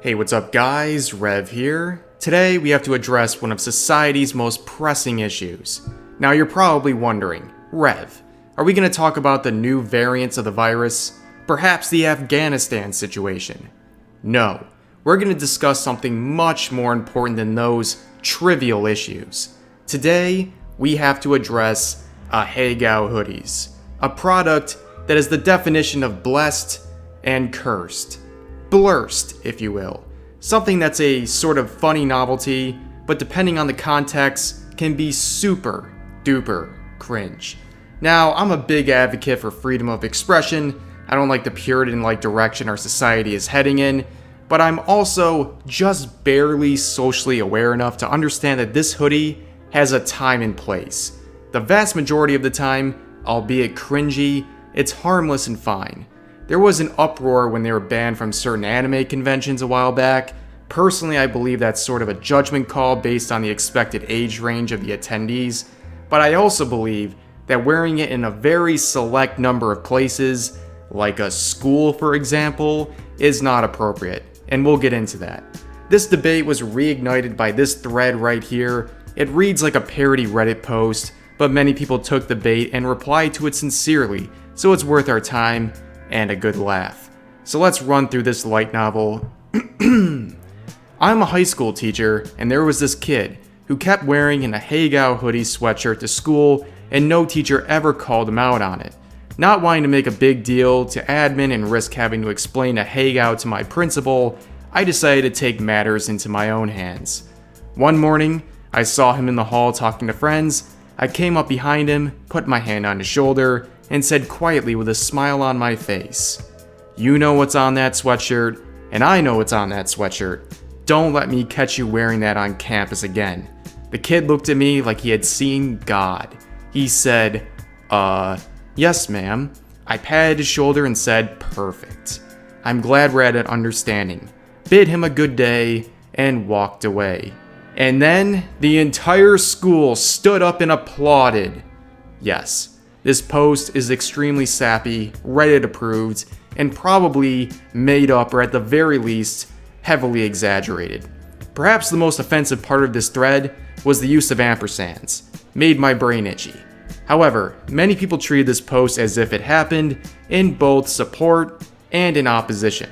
Hey, what's up guys? Rev here. Today we have to address one of society's most pressing issues. Now you're probably wondering, Rev, are we going to talk about the new variants of the virus? Perhaps the Afghanistan situation? No, we're going to discuss something much more important than those trivial issues. Today, we have to address Ahegao hoodies, a product that is the definition of blessed and cursed. Blurst, if you will. Something that's a sort of funny novelty, but depending on the context, can be super duper cringe. Now, I'm a big advocate for freedom of expression. I don't like the Puritan-like direction our society is heading in, but I'm also just barely socially aware enough to understand that this hoodie has a time and place. The vast majority of the time, albeit cringy, it's harmless and fine. There was an uproar when they were banned from certain anime conventions a while back. Personally, I believe that's sort of a judgment call based on the expected age range of the attendees, but I also believe that wearing it in a very select number of places, like a school for example, is not appropriate, and we'll get into that. This debate was reignited by this thread right here. It reads like a parody Reddit post, but many people took the bait and replied to it sincerely, so it's worth our time and a good laugh. So let's run through this light novel. I'm a high school teacher, and there was this kid who kept wearing an Ahegao hoodie sweatshirt to school, and no teacher ever called him out on it. Not wanting to make a big deal to admin and risk having to explain Ahegao to my principal, I decided to take matters into my own hands. One morning, I saw him in the hall talking to friends. I came up behind him, put my hand on his shoulder, and said quietly with a smile on my face, "You know what's on that sweatshirt, and I know what's on that sweatshirt. Don't let me catch you wearing that on campus again." The kid looked at me like he had seen God. He said, yes ma'am." I patted his shoulder and said, "Perfect. I'm glad we're at an understanding." Bid him a good day and walked away. And then the entire school stood up and applauded. Yes. This post is extremely sappy, Reddit approved, and probably made up or at the very least, heavily exaggerated. Perhaps the most offensive part of this thread was the use of ampersands. Made my brain itchy. However, many people treated this post as if it happened in both support and in opposition.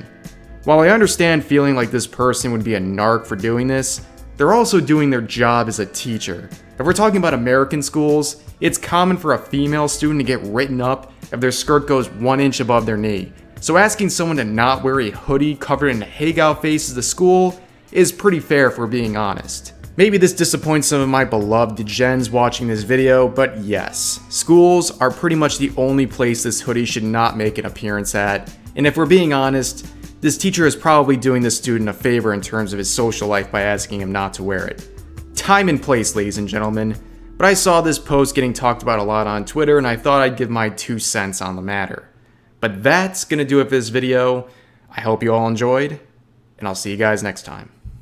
While I understand feeling like this person would be a narc for doing this, they're also doing their job as a teacher. If we're talking about American schools, it's common for a female student to get written up if their skirt goes 1 inch above their knee. So asking someone to not wear a hoodie covered in Ahegao faces to school is pretty fair if we're being honest. Maybe this disappoints some of my beloved gens watching this video, but yes, schools are pretty much the only place this hoodie should not make an appearance at. And if we're being honest, this teacher is probably doing this student a favor in terms of his social life by asking him not to wear it. Time and place, ladies and gentlemen. But I saw this post getting talked about a lot on Twitter, and I thought I'd give my 2 cents on the matter. But that's gonna do it for this video. I hope you all enjoyed, and I'll see you guys next time.